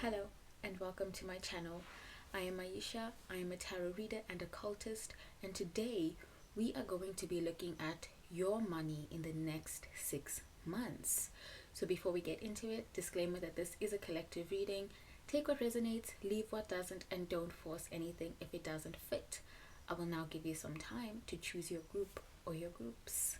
Hello and welcome to my channel. I am Aisha, I am a tarot reader and occultist, and today we are going to be looking at your money in the next 6 months. So before we get into it, disclaimer that this is a collective reading. Take what resonates, leave what doesn't, and don't force anything if it doesn't fit. I will now give you some time to choose your group or your groups.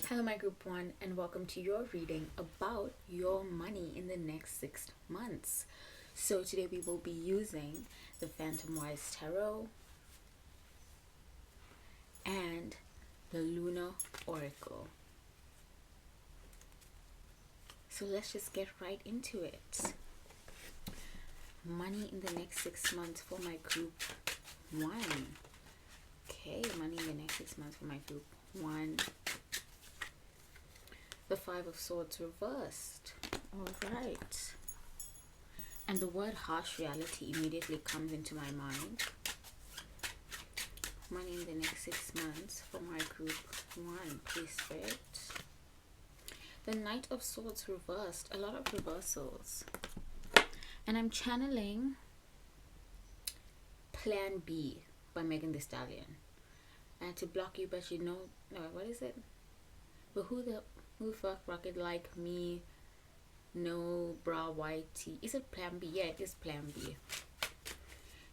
Hello my group 1 and welcome to your reading about your money in the next 6 months. So today we will be using the Phantom Wise Tarot and the Lunar Oracle. So let's just get right into it. Money in the next 6 months for my group 1. Okay, money in the next 6 months for my group 1. The Five of Swords reversed. All right. And the word harsh reality immediately comes into my mind. Money in the next 6 months for my group 1. Please, Spirit. The Knight of Swords reversed. A lot of reversals. And I'm channeling Plan B by Megan Thee Stallion. I had to block you, but you know, no, what is it? But who fuck rocket like me? No bra white tea. Is it Plan B? Yeah, it is Plan B.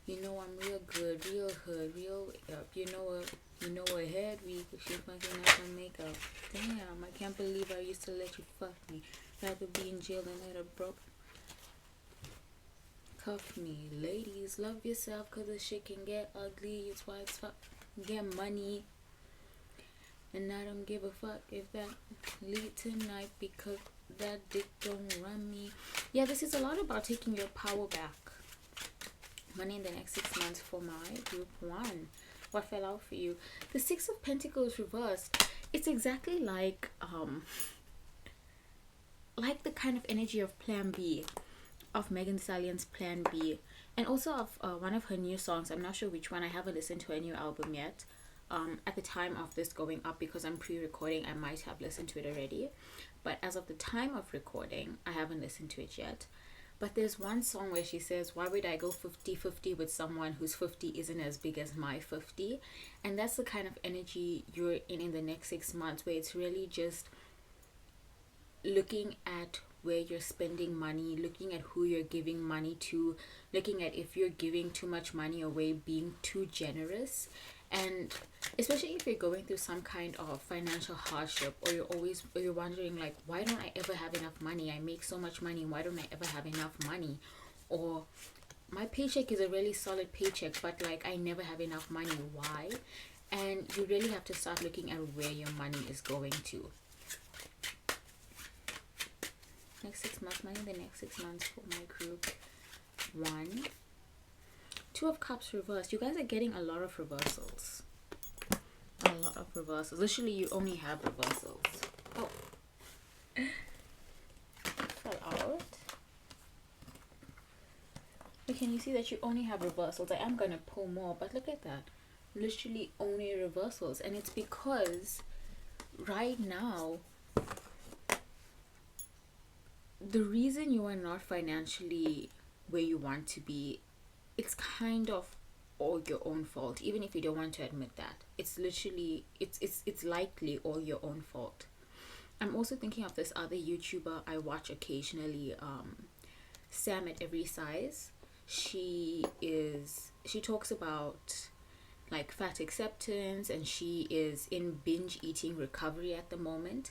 You know I'm real good, real hood, real up. You know a head week. She fucking up her makeup. Damn, I can't believe I used to let you fuck me. Rather be in jail than let a broke cuff me. Ladies, love yourself, cause the shit can get ugly. It's why it's fuck. Get money. And I don't give a fuck if that lead tonight, because that dick don't run me. Yeah, this is a lot about taking your power back. Money in the next 6 months for my group 1. What fell out for you? The Six of Pentacles reversed. It's exactly like the kind of energy of Plan B, of Megan Thee Stallion's Plan B, and also of one of her new songs. I'm not sure which one. I haven't listened to her new album yet. At the time of this going up, because I'm pre-recording, I might have listened to it already, but as of the time of recording, I haven't listened to it yet. But there's one song where she says, why would I go 50-50 with someone whose 50 isn't as big as my 50? And that's the kind of energy you're in the next 6 months, where it's really just looking at where you're spending money, looking at who you're giving money to, looking at if you're giving too much money away, being too generous. And especially if you're going through some kind of financial hardship, or you're wondering like, why don't I ever have enough money? I make so much money, why don't I ever have enough money? Or my paycheck is a really solid paycheck, but like I never have enough money. Why? And you really have to start looking at where your money is going to. Next 6 months, money in the next 6 months for my group 1. Two of Cups reversed. You guys are getting a lot of reversals. A lot of reversals. Literally, you only have reversals. Oh. Fell out. But can you see that you only have reversals? I am going to pull more, but look at that. Literally only reversals. And it's because right now, the reason you are not financially where you want to be, it's kind of all your own fault, even if you don't want to admit that. It's literally, it's likely all your own fault. I'm also thinking of this other YouTuber I watch occasionally, Sam at Every Size. She talks about like fat acceptance, and she is in binge eating recovery at the moment.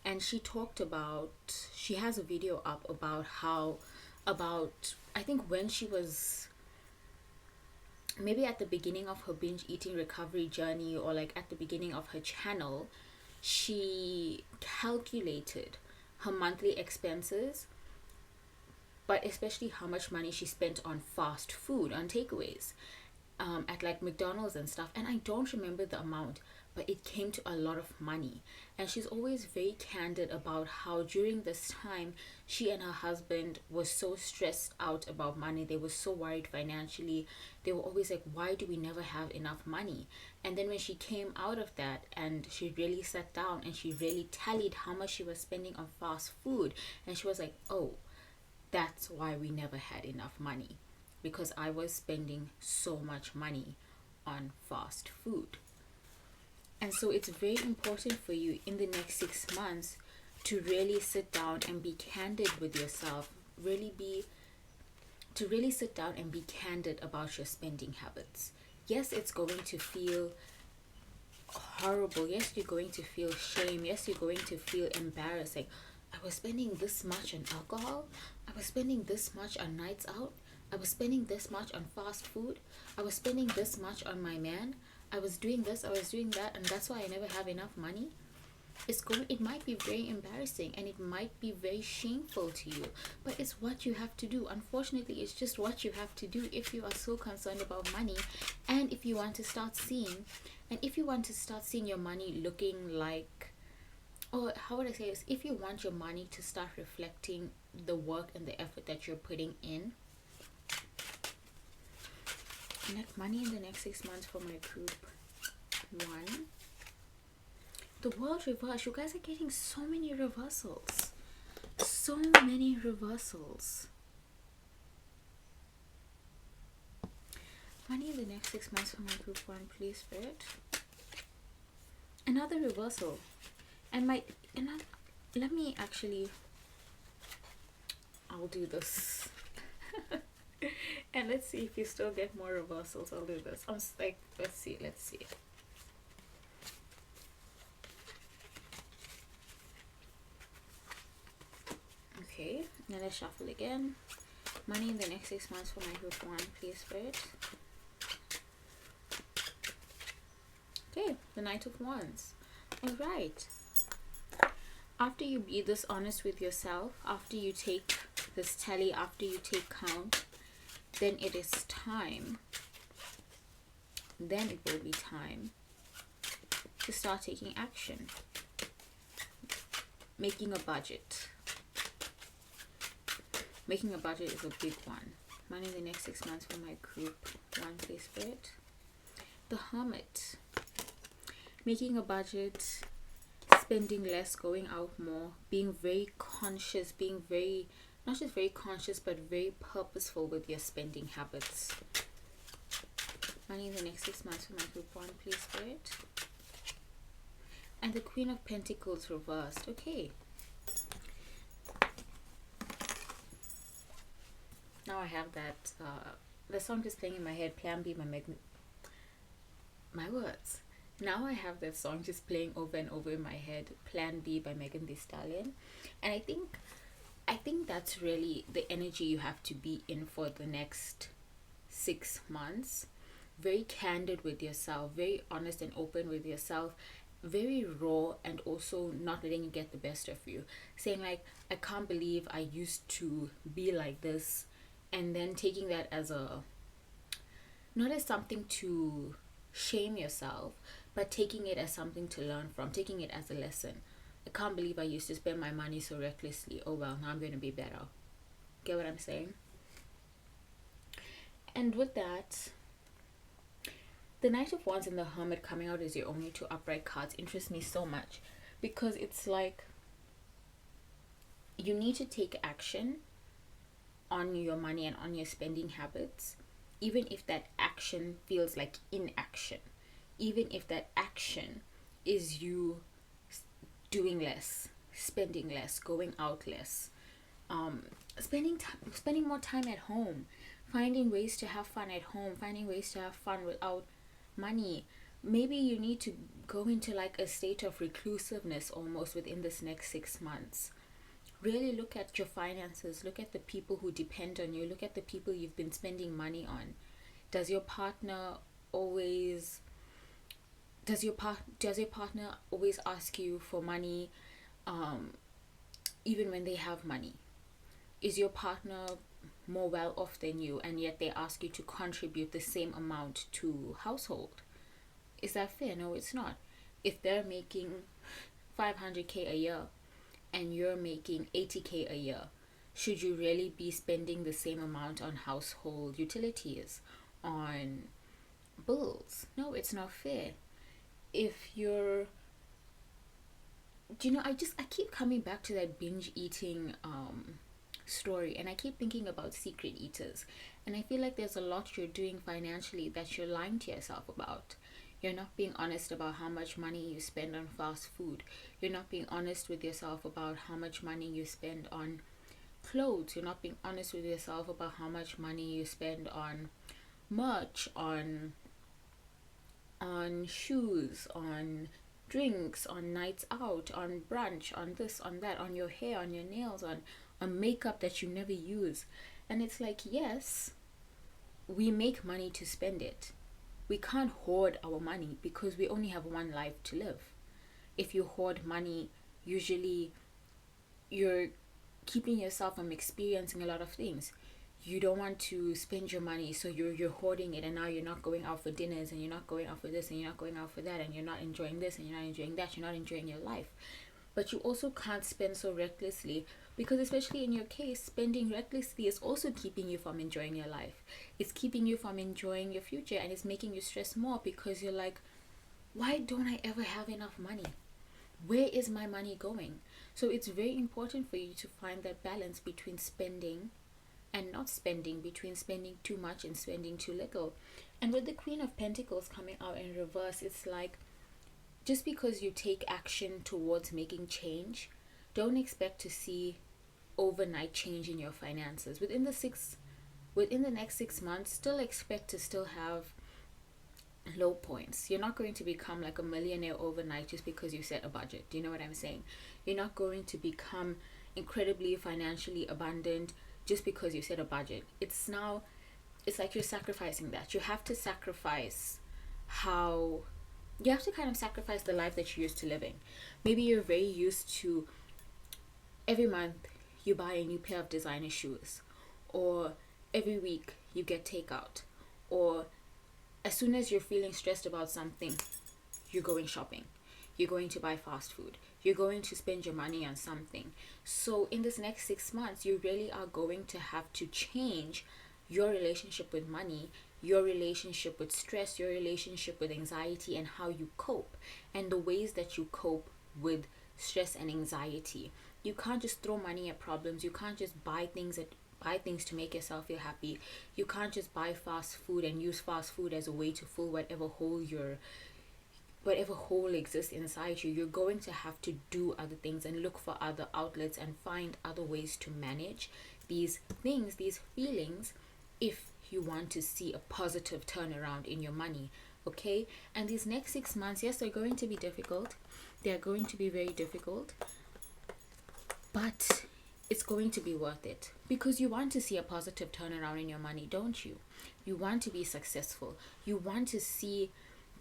And she talked about, she has a video up about how, about I think when she was maybe at the beginning of her binge eating recovery journey, or like at the beginning of her channel, she calculated her monthly expenses, but especially how much money she spent on fast food, on takeaways, at like McDonald's and stuff. And I don't remember the amount, but it came to a lot of money. And she's always very candid about how during this time she and her husband were so stressed out about money. They were so worried financially. They were always like, why do we never have enough money? And then when she came out of that and she really sat down and she really tallied how much she was spending on fast food, and she was like, oh, that's why we never had enough money, because I was spending so much money on fast food. And so it's very important for you in the next 6 months to really sit down and be candid with yourself. To really sit down and be candid about your spending habits. Yes, it's going to feel horrible. Yes, you're going to feel shame. Yes, you're going to feel embarrassed. Like, I was spending this much on alcohol. I was spending this much on nights out. I was spending this much on fast food. I was spending this much on my man. I was doing this, I was doing that, and that's why I never have enough money. It might be very embarrassing and it might be very shameful to you, but it's what you have to do. Unfortunately, it's just what you have to do if you are so concerned about money, and if you want to start seeing your money looking like, or how would I say this, if you want your money to start reflecting the work and the effort that you're putting in. Net money in the next 6 months for my group 1. The world reverse. You guys are getting so many reversals. So many reversals. Money in the next 6 months for my group 1, please, Spirit. Another reversal. Let me actually, I'll do this. And let's see if you still get more reversals. I'll do this. I'm like, let's see. Okay, now let's shuffle again. Money in the next 6 months for my group 1, please, Spirit. Okay, the Knight of Wands. All right. After you be this honest with yourself, after you take this tally, after you take count, then it is time. Then it will be time to start taking action. Making a budget. Making a budget is a big one. Money in the next 6 months for my group 1, please, Spirit. The Hermit. Making a budget, spending less, going out more, being very conscious, being very, not just very conscious, but very purposeful with your spending habits. Money in the next 6 months for my group 1, please, Spirit. And the Queen of Pentacles reversed. Okay. Now I have that, the song is playing in my head, Plan B, my words. Now I have that song just playing over and over in my head, Plan B by Megan Thee Stallion. And I think that's really the energy you have to be in for the next 6 months. Very candid with yourself, very honest and open with yourself, very raw, and also not letting it get the best of you. Saying like, I can't believe I used to be like this, and then taking that as a, not as something to shame yourself, but taking it as something to learn from, taking it as a lesson. I can't believe I used to spend my money so recklessly. Oh well, now I'm going to be better. Get what I'm saying? And with that, the Knight of Wands and the Hermit coming out as your only 2 upright cards interest me so much, because it's like you need to take action on your money and on your spending habits, even if that action feels like inaction, even if that action is you doing less, spending less, going out less, spending more time at home, finding ways to have fun at home, finding ways to have fun without money, maybe you need to go into like a state of reclusiveness almost within this next 6 months. Really look at your finances, look at the people who depend on you, look at the people you've been spending money on. Does your partner always does your partner always ask you for money, even when they have money? Is your partner more well off than you, and yet they ask you to contribute the same amount to household? Is that fair? No, it's not. If they're making 500k a year and you're making 80k a year, should you really be spending the same amount on household utilities, on bills? No, it's not fair. If you're, I keep coming back to that binge eating story, and I keep thinking about secret eaters, and I feel like there's a lot you're doing financially that you're lying to yourself about. You're not being honest about how much money you spend on fast food. You're not being honest with yourself about how much money you spend on clothes. You're not being honest with yourself about how much money you spend on merch, on shoes, on drinks, on nights out, on brunch, on this, on that, on your hair, on your nails, on makeup that you never use. And it's like, yes, we make money to spend it. We can't hoard our money because we only have one life to live. If you hoard money, usually you're keeping yourself from experiencing a lot of things. You don't want to spend your money, so you're hoarding it, and now you're not going out for dinners, and you're not going out for this, and you're not going out for that, and you're not enjoying this, and you're not enjoying that, you're not enjoying your life. But you also can't spend so recklessly, because especially in your case, spending recklessly is also keeping you from enjoying your life. It's keeping you from enjoying your future, and it's making you stress more because you're like, why don't I ever have enough money? Where is my money going? So it's very important for you to find that balance between spending and not spending, between spending too much and spending too little. And with the Queen of Pentacles coming out in reverse, it's like, just because you take action towards making change, don't expect to see overnight change in your finances. Within the next 6 months, still expect to still have low points. You're not going to become like a millionaire overnight just because you set a budget. Do you know what I'm saying? You're not going to become incredibly financially abundant just because you set a budget. It's like you're sacrificing that. You have to sacrifice kind of sacrifice the life that you're used to living. Maybe you're very used to every month you buy a new pair of designer shoes, or every week you get takeout, or as soon as you're feeling stressed about something, you're going shopping. You're going to buy fast food. You're going to spend your money on something. So in this next 6 months, you really are going to have to change your relationship with money, your relationship with stress, your relationship with anxiety, and how you cope, and the ways that you cope with stress and anxiety. You can't just throw money at problems. You can't just buy things to make yourself feel happy. You can't just buy fast food and use fast food as a way to fill whatever hole exists inside you. You're going to have to do other things and look for other outlets and find other ways to manage these things, these feelings, if you want to see a positive turnaround in your money. Okay? And these next 6 months, yes, they're going to be difficult. They're going to be very difficult, but it's going to be worth it, because you want to see a positive turnaround in your money, don't you? You want to be successful. You want to see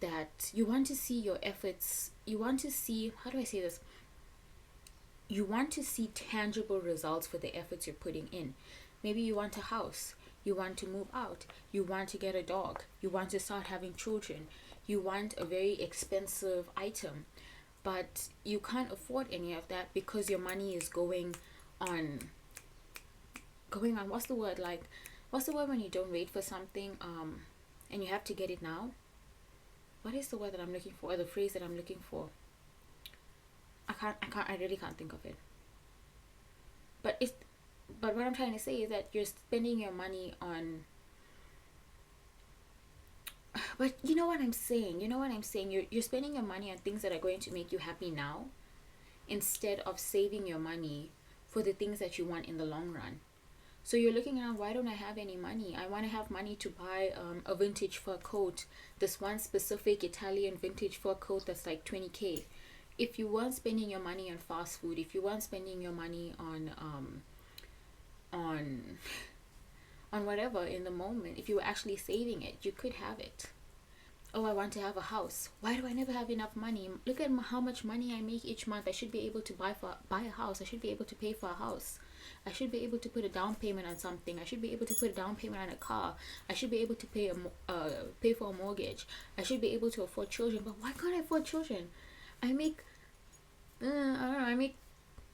your efforts. You want to see, how do I say this? You want to see tangible results for the efforts you're putting in. Maybe you want a house. You want to move out. You want to get a dog. You want to start having children. You want a very expensive item, but you can't afford any of that because your money is going on what's the word when you don't wait for something and you have to get it now? What is the word that I'm looking for, or the phrase that I'm looking for? I really can't think of it. But what I'm trying to say is that you're spending your money on, but you know what I'm saying? You're spending your money on things that are going to make you happy now, instead of saving your money for the things that you want in the long run. So you're looking around, why don't I have any money? I want to have money to buy a vintage fur coat, this one specific Italian vintage fur coat that's like 20K. If you weren't spending your money on fast food, if you weren't spending your money on whatever in the moment, if you were actually saving it, you could have it. Oh, I want to have a house. Why do I never have enough money? Look at how much money I make each month. I should be able to buy a house. I should be able to pay for a house. I should be able to put a down payment on something. I should be able to put a down payment on a car. I should be able to pay for a mortgage. I should be able to afford children. But why can't I afford children? I make I don't know. I make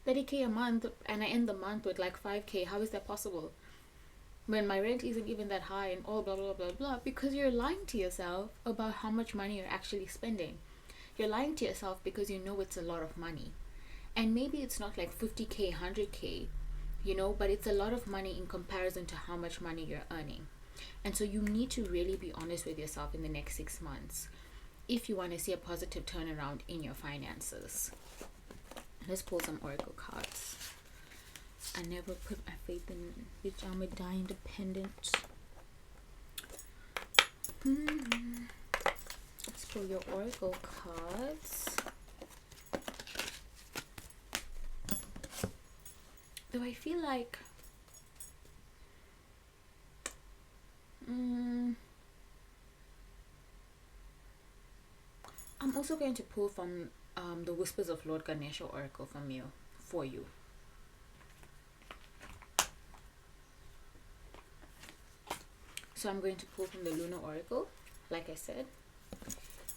30K a month, and I end the month with like 5K. How is that possible? When my rent isn't even that high and all blah blah blah blah, because you're lying to yourself about how much money you're actually spending. You're lying to yourself because you know it's a lot of money. And maybe it's not like 50K, 100K, but it's a lot of money in comparison to how much money you're earning. And so you need to really be honest with yourself in the next 6 months if you want to see a positive turnaround in your finances. Let's pull some oracle cards. I never put my faith in which I'm a die independent. Let's pull your oracle cards. Though I feel like I'm also going to pull from the Whispers of Lord Ganesha oracle for you. So I'm going to pull from the Lunar Oracle, like I said.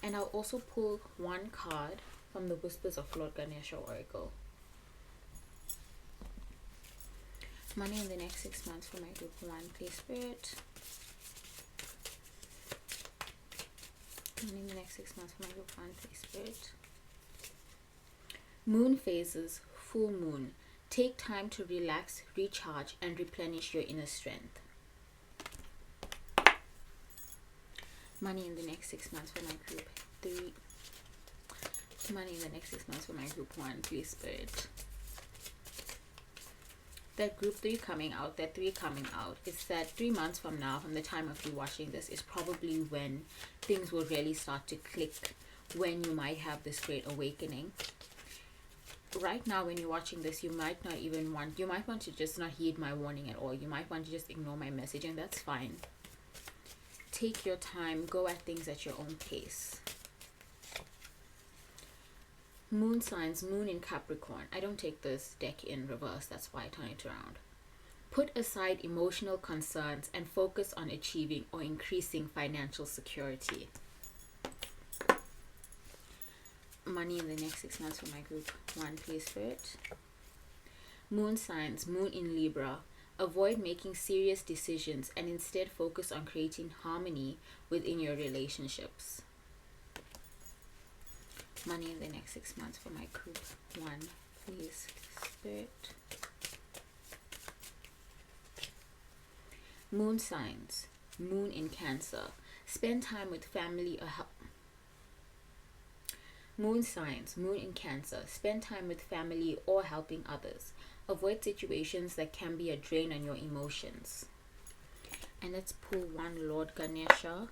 And I'll also pull one card from the Whispers of Lord Ganesha Oracle. Money in the next 6 months for my group 1, please, Spirit. Money in the next 6 months for my group 1, please, Spirit. Moon phases, full moon. Take time to relax, recharge, and replenish your inner strength. Money in the next 6 months for my group 3. Money in the next 6 months for my group 1, please, Spirit. That group 3 coming out, that 3 coming out, is that 3 months from now, from the time of you watching this, is probably when things will really start to click, when you might have this great awakening. Right now, when you're watching this, you might want to just not heed my warning at all. You might want to just ignore my message, and that's fine. Take your time, go at things at your own pace. Moon signs, moon in Capricorn. I don't take this deck in reverse, that's why I turn it around. Put aside emotional concerns and focus on achieving or increasing financial security. Money in the next 6 months for my group 1, please, Spirit. Moon signs, moon in Libra. Avoid making serious decisions and instead focus on creating harmony within your relationships. Money in the next 6 months for my group 1, please, Spirit. Moon signs, moon in Cancer. Spend time with family or help. Moon signs, moon in Cancer. Spend time with family or helping others. Avoid situations that can be a drain on your emotions. And let's pull one Lord Ganesha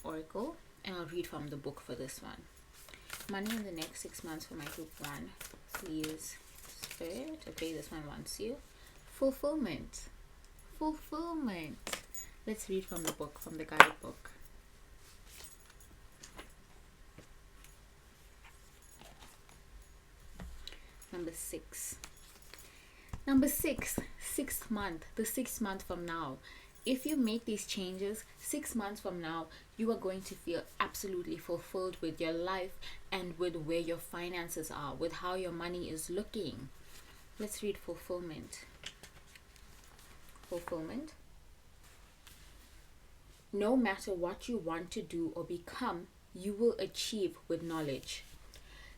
oracle, and I'll read from the book for this one. Money in the next 6 months for my group 1, please, Spirit. Okay, this one wants you. Fulfillment. Fulfillment. Let's read from the book, from the guidebook. Number 6. Number 6, 6th month, the 6th month from now. If you make these changes, 6 months from now, you are going to feel absolutely fulfilled with your life and with where your finances are, with how your money is looking. Let's read fulfillment. Fulfillment. No matter what you want to do or become, you will achieve with knowledge.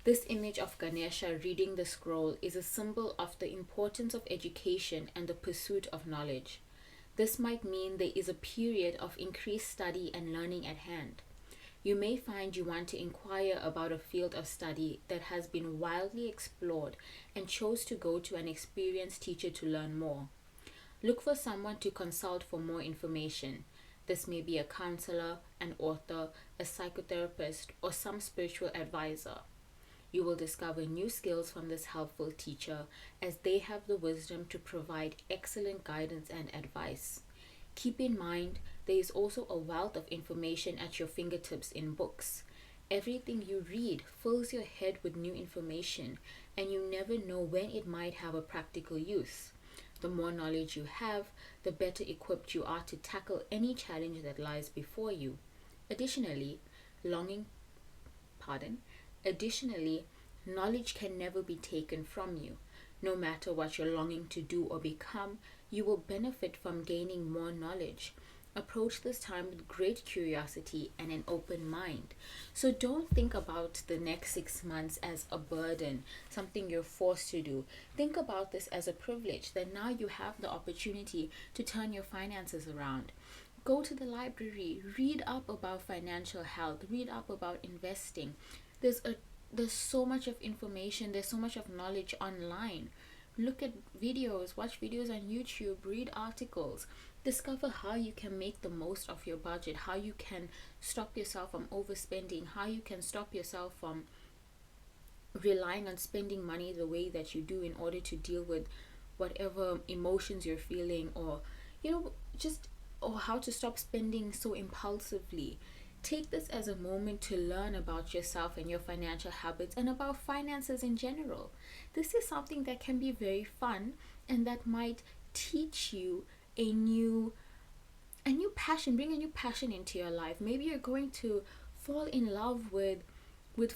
This image of Ganesha reading the scroll is a symbol of the importance of education and the pursuit of knowledge. This might mean there is a period of increased study and learning at hand. You may find you want to inquire about a field of study that has been widely explored and chose to go to an experienced teacher to learn more. Look for someone to consult for more information. This may be a counselor, an author, a psychotherapist, or some spiritual advisor. You will discover new skills from this helpful teacher as they have the wisdom to provide excellent guidance and advice. Keep in mind, there is also a wealth of information at your fingertips in books. Everything you read fills your head with new information, and you never know when it might have a practical use. The more knowledge you have, the better equipped you are to tackle any challenge that lies before you. Additionally, longing, pardon, Additionally, knowledge can never be taken from you. No matter what you're longing to do or become, you will benefit from gaining more knowledge. Approach this time with great curiosity and an open mind. So don't think about the next 6 months as a burden, something you're forced to do. Think about this as a privilege that now you have the opportunity to turn your finances around. Go to the library, read up about financial health, read up about investing. There's so much of information, there's so much of knowledge online. Look at videos, watch videos on YouTube, read articles, discover how you can make the most of your budget, how you can stop yourself from overspending, how you can stop yourself from relying on spending money the way that you do in order to deal with whatever emotions you're feeling, or just or how to stop spending so impulsively. Take this as a moment to learn about yourself and your financial habits and about finances in general. This is something that can be very fun and that might teach you a new passion, bring a new passion into your life. Maybe you're going to fall in love with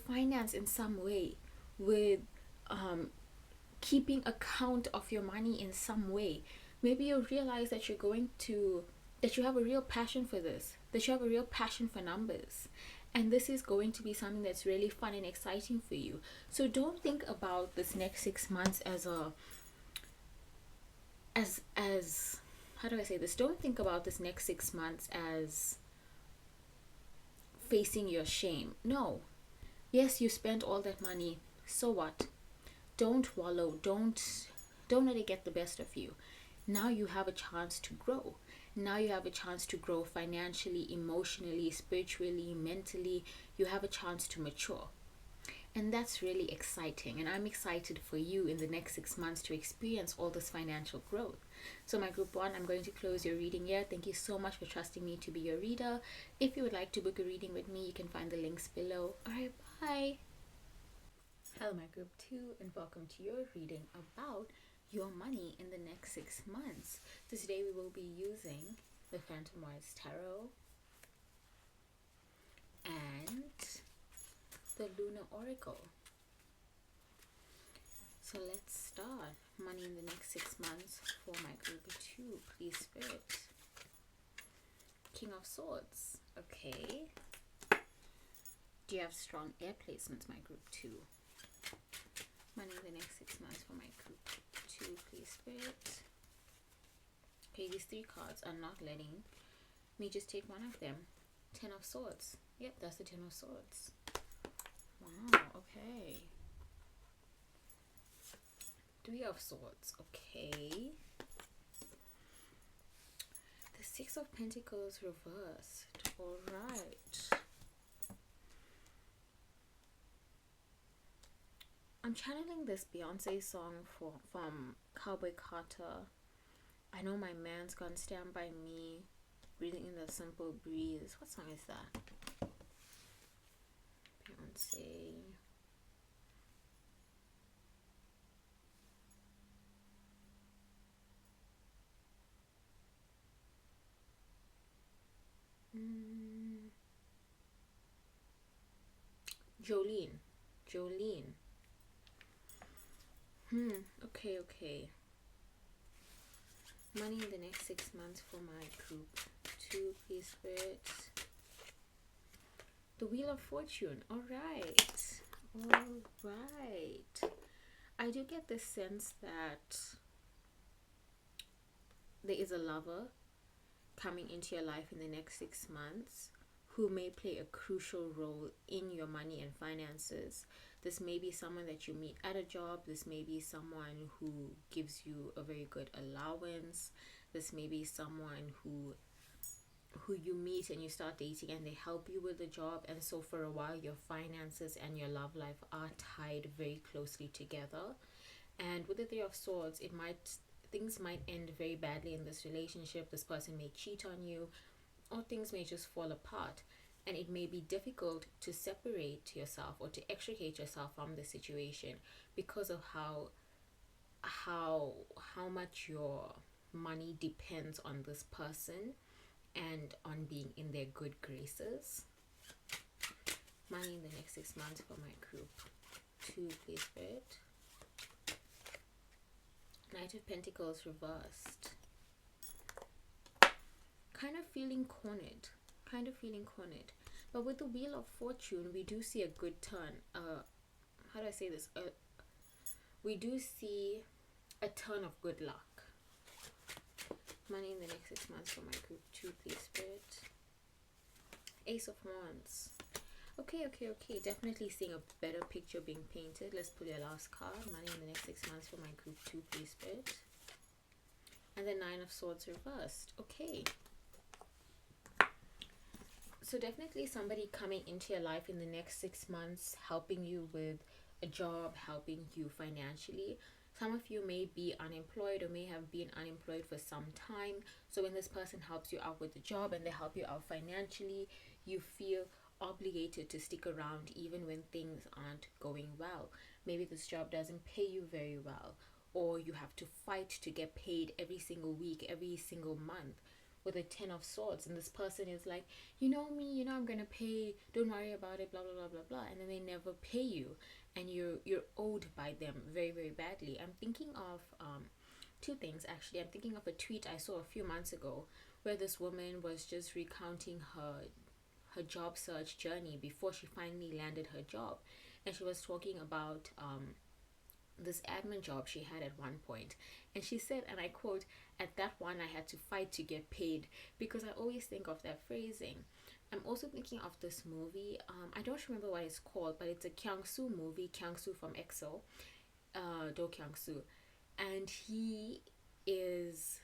finance in some way, with keeping account of your money in some way. Maybe you'll realize that that you have a real passion for this, that you have a real passion for numbers. And this is going to be something that's really fun and exciting for you. So don't think about this next 6 months as how do I say this? Don't think about this next 6 months as facing your shame. No. Yes, you spent all that money. So what? Don't wallow. Don't let it get the best of you. Now you have a chance to grow. Now you have a chance to grow financially, emotionally, spiritually, mentally. You have a chance to mature. And that's really exciting. And I'm excited for you in the next 6 months to experience all this financial growth. So my group 1, I'm going to close your reading here. Thank you so much for trusting me to be your reader. If you would like to book a reading with me, you can find the links below. Alright, bye. Hello my group 2, and welcome to your reading about your money in the next 6 months. So today we will be using the Phantom Wise Tarot and the Lunar Oracle. So let's start. Money in the next 6 months for my group 2, please Spirit. King of Swords. Okay. Do you have strong air placements, my group 2? Money in the next 6 months for my group 2, please Spirit. Okay, these 3 cards are not letting me just take one of them. 10 of Swords. Yep, that's the 10 of Swords. Wow, okay. 3 of Swords. Okay. The 6 of Pentacles reversed. Alright. I'm channeling this Beyoncé song from Cowboy Carter. I know my man's gonna stand by me, breathing in the simple breeze. What song is that? Beyoncé. Jolene. Okay. Money in the next 6 months for my group 2, please Spirit. The Wheel of Fortune. Alright. I do get the sense that there is a lover coming into your life in the next 6 months who may play a crucial role in your money and finances. This may be someone that you meet at a job. This may be someone who gives you a very good allowance. This may be someone who you meet and you start dating and they help you with the job, and so for a while your finances and your love life are tied very closely together. And with the Three of Swords, things might end very badly in this relationship. This person may cheat on you, or things may just fall apart, and it may be difficult to separate yourself or to extricate yourself from the situation because of how much your money depends on this person and on being in their good graces. Money in the next 6 months for my group. 2, please, Spirit. Knight of Pentacles reversed. Kind of feeling cornered. But with the Wheel of Fortune, we do see a good turn. How do I say this? We do see a turn of good luck. Money in the next 6 months for my group. 2, please, Spirit. Ace of Wands. Okay. Definitely seeing a better picture being painted. Let's pull your last card. Money in the next 6 months for my group. 2, please, Spirit. And the 9 of Swords reversed. Okay. So definitely somebody coming into your life in the next 6 months, helping you with a job, helping you financially. Some of you may be unemployed or may have been unemployed for some time. So when this person helps you out with the job and they help you out financially, you feel obligated to stick around even when things aren't going well. Maybe this job doesn't pay you very well, or you have to fight to get paid every single week, every single month with a 10 of Swords, and this person is like, you know me, I'm gonna pay, don't worry about it, blah blah blah blah blah, and then they never pay you, and you're owed by them very, very badly. I'm thinking of two things actually. I'm thinking of a tweet I saw a few months ago where this woman was just recounting her job search journey before she finally landed her job, and she was talking about this admin job she had at one point, and she said, and I quote, at that one I had to fight to get paid, because I always think of that phrasing. I'm also thinking of this movie, I don't remember what it's called, but it's a Kyung-soo movie, Kyung-soo from EXO, Do Kyung-soo, and he is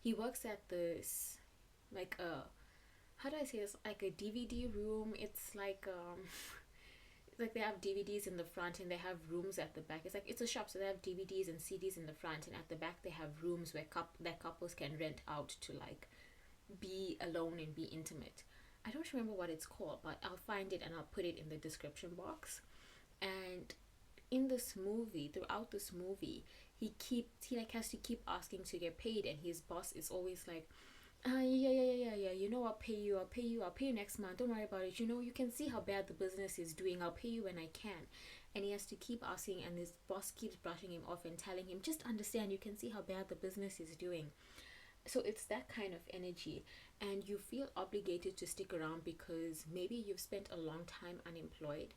he works at this, like a, how do I say this, like a DVD room. It's like they have DVDs in the front and they have rooms at the back. It's a shop, so they have DVDs and CDs in the front, and at the back they have rooms where that couples can rent out to like be alone and be intimate. I don't remember what it's called, but I'll find it and I'll put it in the description box. And in this movie, throughout this movie, he like has to keep asking to get paid, and his boss is always like, yeah, I'll pay you next month, don't worry about it, you can see how bad the business is doing, I'll pay you when I can. And he has to keep asking, and his boss keeps brushing him off and telling him, just understand, you can see how bad the business is doing. So it's that kind of energy, and you feel obligated to stick around because maybe you've spent a long time unemployed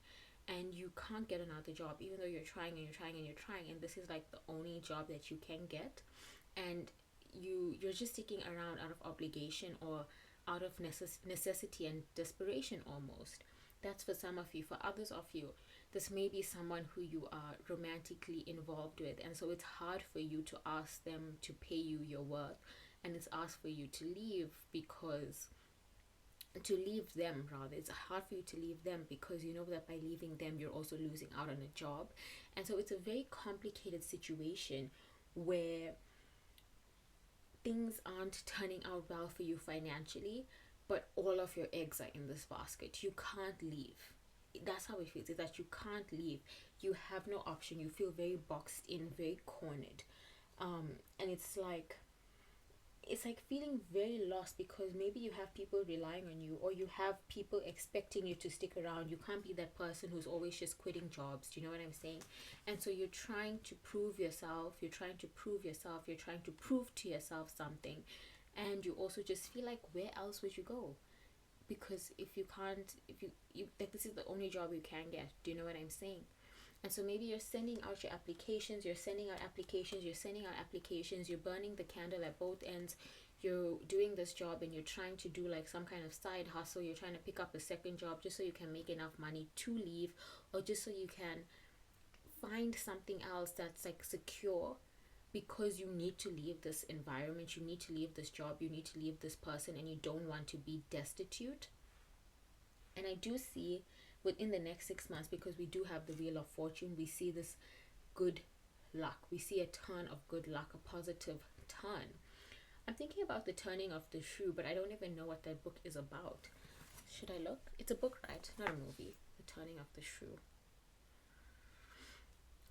and you can't get another job, even though you're trying and you're trying and you're trying, and this is like the only job that you can get, and you're just sticking around out of obligation or out of necessity and desperation almost. That's for some of you. For others of you, this may be someone who you are romantically involved with, and so it's hard for you to ask them to pay you your worth, and it's asked for you to leave them, it's hard for you to leave them because you know that by leaving them you're also losing out on a job. And so it's a very complicated situation where things aren't turning out well for you financially, but all of your eggs are in this basket. You can't leave. That's how it feels. It's that you can't leave. You have no option. You feel very boxed in, very cornered, and it's like feeling very lost because maybe you have people relying on you, or you have people expecting you to stick around. You can't be that person who's always just quitting jobs. Do you know what I'm saying? And so you're trying to prove yourself. You're trying to prove to yourself something, and you also just feel like, where else would you go? Because if you like, this is the only job you can get. Do you know what I'm saying? And so maybe you're sending out your applications, you're burning the candle at both ends. you're doing this job and you're trying to do like some kind of side hustle, you're trying to pick up a second job just so you can make enough money to leave, or just so you can find something else that's like secure, because you need to leave this environment, you need to leave this job, you need to leave this person, and you don't want to be destitute. And I do see within the next 6 months, because we do have the Wheel of Fortune, we see this good luck. We see a turn of good luck, a positive turn. I'm thinking about the turning of the shrew, but I don't even know what that book is about. Should I look? It's a book, right? Not a movie. The turning of the shrew.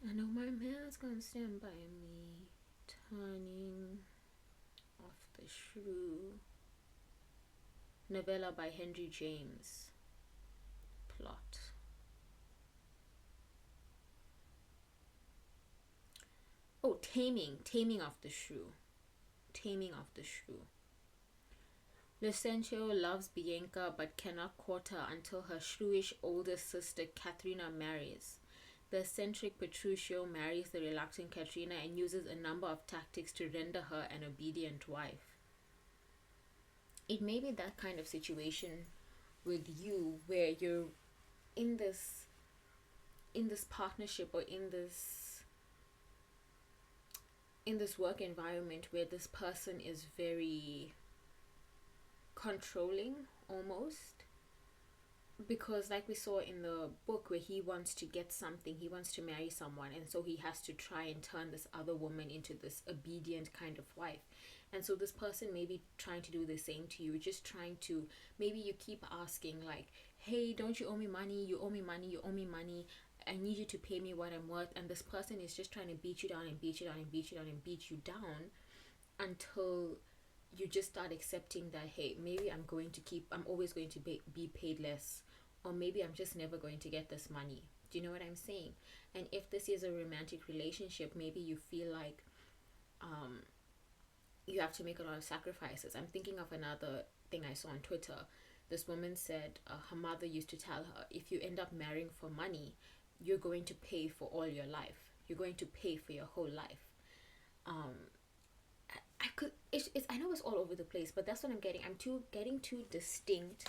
I know my man's gonna stand by me. Turning of the shrew. Novella by Henry James. Plot. Oh, Taming of the Shrew. Taming of the Shrew. Lucentio loves Bianca but cannot court her until her shrewish older sister Katharina marries. The eccentric Petruchio marries the reluctant Katrina and uses a number of tactics to render her an obedient wife. It may be that kind of situation with you, where you're in this partnership, or in this work environment where this person is very controlling almost, because like we saw in the book, where he wants to get something, he wants to marry someone, and so he has to try and turn this other woman into this obedient kind of wife. And so this person may be trying to do the same to you, just trying to, maybe you keep asking like, hey, don't you owe me money, you owe me money, you owe me money, I need you to pay me what I'm worth. And this person is just trying to beat you down and beat you down and beat you down and beat you down until you just start accepting that, hey, maybe I'm always going to be paid less, or maybe I'm just never going to get this money. Do you know what I'm saying? And if this is a romantic relationship, maybe you feel like you have to make a lot of sacrifices. I'm thinking of another thing I saw on Twitter. This woman said her mother used to tell her, if you end up marrying for money, you're going to pay for all your life. You're going to pay for your whole life. I know it's all over the place, but that's what I'm getting. I'm getting two distinct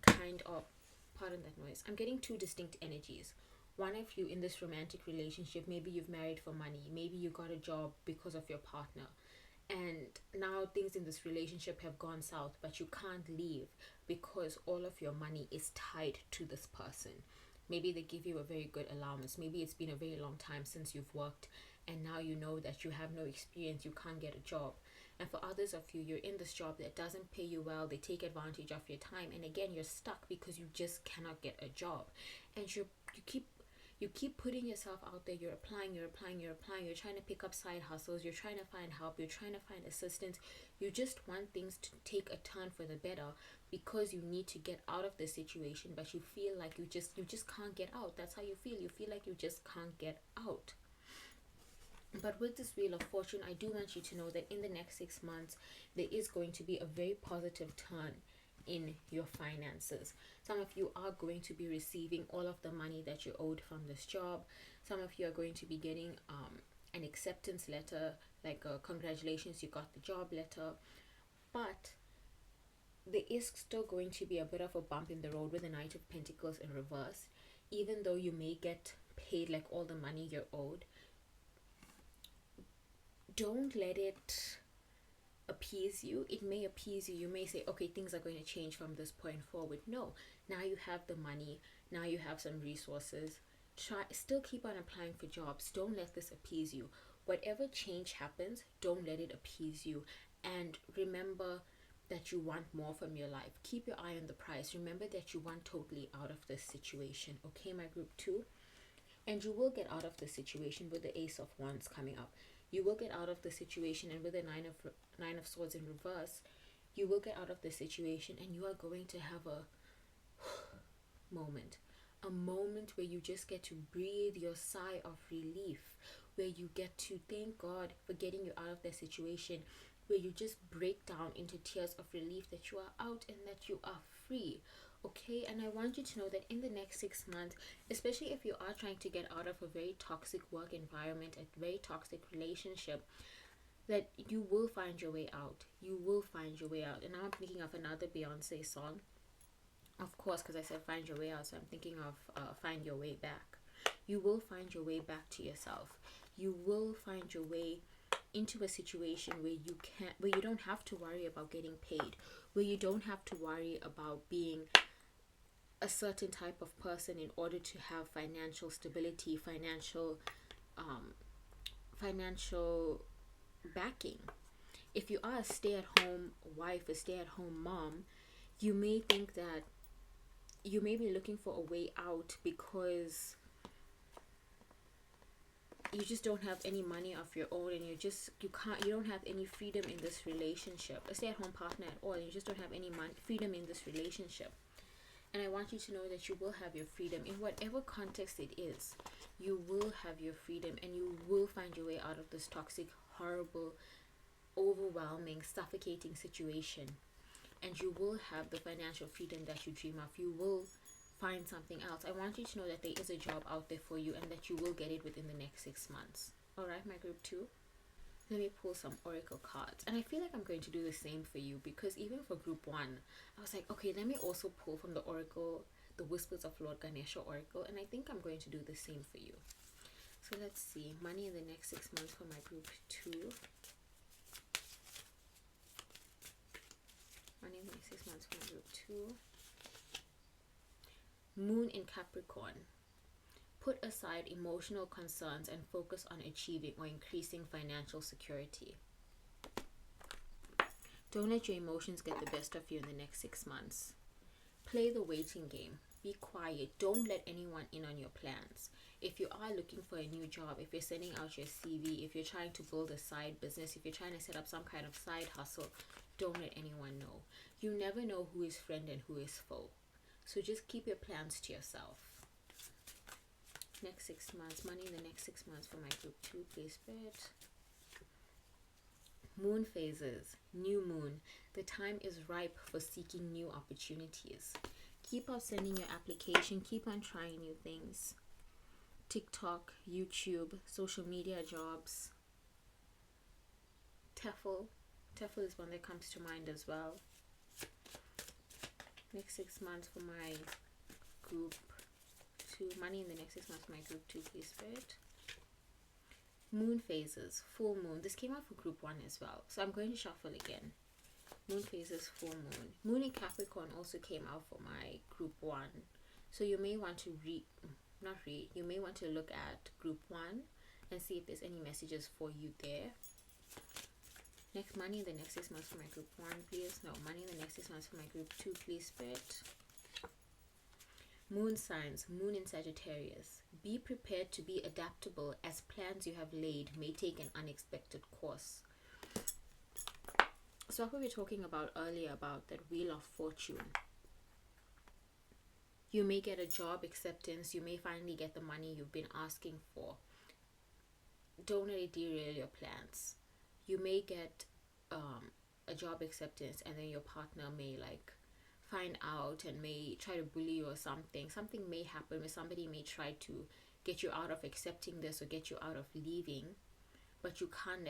kind of, pardon that noise. I'm getting two distinct energies. One of you in this romantic relationship, maybe you've married for money, maybe you got a job because of your partner, and now things in this relationship have gone south, but you can't leave because all of your money is tied to this person. Maybe they give you a very good allowance. Maybe it's been a very long time since you've worked, and now you know that you have no experience, you can't get a job. And for others of you, you're in this job that doesn't pay you well, they take advantage of your time, and again, you're stuck because you just cannot get a job. And you keep putting yourself out there, you're applying, you're trying to pick up side hustles, you're trying to find help, you're trying to find assistance. You just want things to take a turn for the better because you need to get out of the situation, but you feel like you just can't get out. That's how you feel. You feel like you just can't get out. But with this Wheel of Fortune, I do want you to know that in the next 6 months, there is going to be a very positive turn in your finances. Some of you are going to be receiving all of the money that you owed from this job. Some of you are going to be getting an acceptance letter, like a congratulations, you got the job letter. But there is still going to be a bit of a bump in the road with the Knight of Pentacles in reverse. Even though you may get paid like all the money you're owed, don't let it appease you. It may appease you. You may say, okay, things are going to change from this point forward. No, now you have the money, now you have some resources. Still keep on applying for jobs. Don't let this appease you. Whatever change happens, don't let it appease you. And remember that you want more from your life. Keep your eye on the prize. Remember that you want totally out of this situation. Okay, my group 2? And you will get out of the situation with the Ace of Wands coming up. You will get out of the situation, and with the Nine of Swords in reverse, you will get out of the situation, and you are going to have a moment where you just get to breathe your sigh of relief, where you get to thank God for getting you out of the situation, where you just break down into tears of relief that you are out and that you are free. Okay, and I want you to know that in the next 6 months, especially if you are trying to get out of a very toxic work environment, a very toxic relationship, that you will find your way out. You will find your way out. And now I'm thinking of another Beyonce song, of course, because I said find your way out, so I'm thinking of find your way back. You will find your way back to yourself. You will find your way into a situation where you don't have to worry about getting paid, where you don't have to worry about being a certain type of person in order to have financial stability, financial backing. If you are a stay-at-home wife, a stay-at-home mom, you may think that you may be looking for a way out because you just don't have any money of your own, and you don't have any freedom in this relationship, a stay-at-home partner at all, and you just don't have any freedom in this relationship. And I want you to know that you will have your freedom in whatever context it is. You will have your freedom, and you will find your way out of this toxic, horrible, overwhelming, suffocating situation. And you will have the financial freedom that you dream of. You will find something else. I want you to know that there is a job out there for you, and that you will get it within the next 6 months. All right, my group 2. Let me pull some oracle cards, and I feel like I'm going to do the same for you, because even for group 1, I was like, okay, let me also pull from the oracle, the Whispers of Lord Ganesha oracle, and I think I'm going to do the same for you. So let's see, money in the next 6 months for my group 2. Money in the next 6 months for my group 2. Moon in Capricorn. Put aside emotional concerns and focus on achieving or increasing financial security. Don't let your emotions get the best of you in the next 6 months. Play the waiting game. Be quiet. Don't let anyone in on your plans. If you are looking for a new job, if you're sending out your CV, if you're trying to build a side business, if you're trying to set up some kind of side hustle, don't let anyone know. You never know who is friend and who is foe. So just keep your plans to yourself. Next 6 months, money in the next 6 months for my group 2, please, Spirit. Moon phases, new moon. The time is ripe for seeking new opportunities. Keep on sending your application. Keep on trying new things. TikTok, YouTube, social media jobs. TEFL. TEFL is one that comes to mind as well. Next 6 months for my group 2. Money in the next 6 months for my group 2, please, Spirit. Moon phases, full moon. This came out for group 1 as well, so I'm going to shuffle again. Moon phases, full moon. Moon in Capricorn also came out for my group 1, so you may want to you may want to look at group 1 and see if there's any messages for you there. Next, money in the next 6 months for my group 1, please. No, money in the next 6 months for my group 2, please, Spirit. Moon signs, moon in Sagittarius. Be prepared to be adaptable, as plans you have laid may take an unexpected course. So what we were talking about earlier, about that Wheel of Fortune. You may get a job acceptance. You may finally get the money you've been asking for. Don't let it derail your plans. You may get a job acceptance, and then your partner may find out and may try to bully you or something. Something may happen where somebody may try to get you out of accepting this or get you out of leaving, but you can't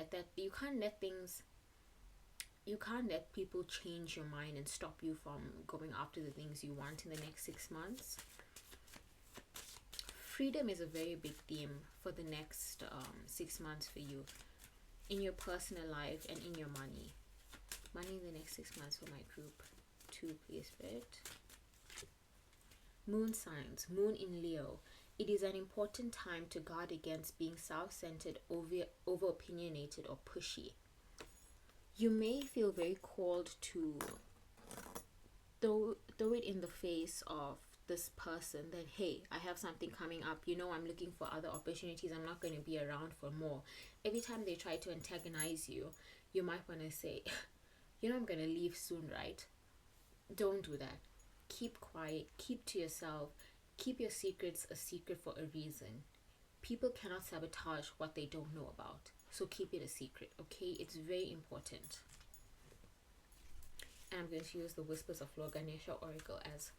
let people change your mind and stop you from going after the things you want in the next 6 months. Freedom is a very big theme for the next 6 months for you, in your personal life and in your money. Money in the next 6 months for my group 2, please, Spirit. Moon signs, moon in Leo. It is an important time to guard against being self-centered, over opinionated, or pushy. You may feel very called to throw it in the face of this person that, hey, I have something coming up, I'm looking for other opportunities, I'm not going to be around for more. Every time they try to antagonize you, you might want to say, I'm going to leave soon, right? Don't do that. Keep quiet, keep to yourself, keep your secrets a secret for a reason. People cannot sabotage what they don't know about, so keep it a secret, okay? It's very important. And I'm going to use the Whispers of Lord Ganesha oracle as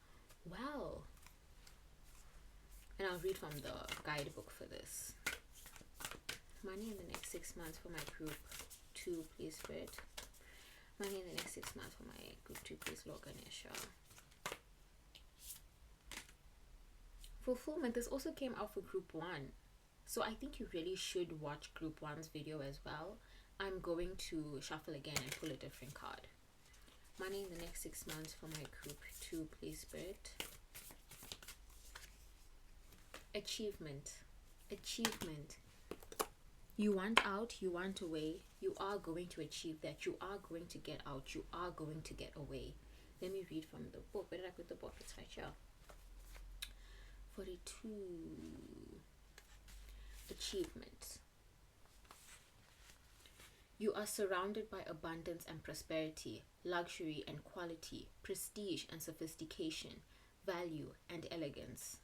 well, and I'll read from the guidebook for this. Money in the next 6 months for my group 2, please Spirit. Money in the next 6 months for my group 2, please Lord Ganesha. Fulfillment. This also came out for group 1. So I think you really should watch group 1's video as well. I'm going to shuffle again and pull a different card. Money in the next 6 months for my group 2, please Spirit. Achievement. Achievement. You want out, you want away. You are going to achieve that. You are going to get out. You are going to get away. Let me read from the book. Where did I put the book? It's right here. 42. Achievement. You are surrounded by abundance and prosperity, luxury and quality, prestige and sophistication, value and elegance.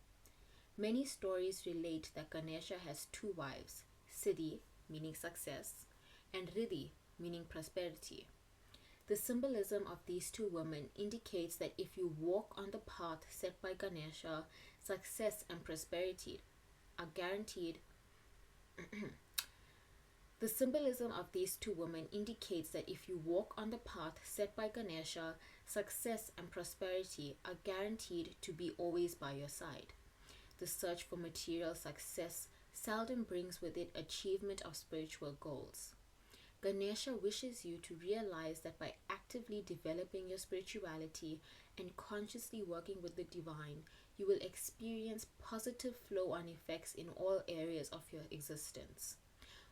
Many stories relate that Ganesha has 2 wives, Siddhi, meaning success, and Riddhi, meaning prosperity. The symbolism of these 2 women indicates that if you walk on the path set by Ganesha, success and prosperity are guaranteed. The symbolism of these 2 women indicates that if you walk on the path set by Ganesha, success and prosperity are guaranteed to be always by your side. The search for material success seldom brings with it achievement of spiritual goals. Ganesha wishes you to realize that by actively developing your spirituality and consciously working with the divine, you will experience positive flow-on effects in all areas of your existence.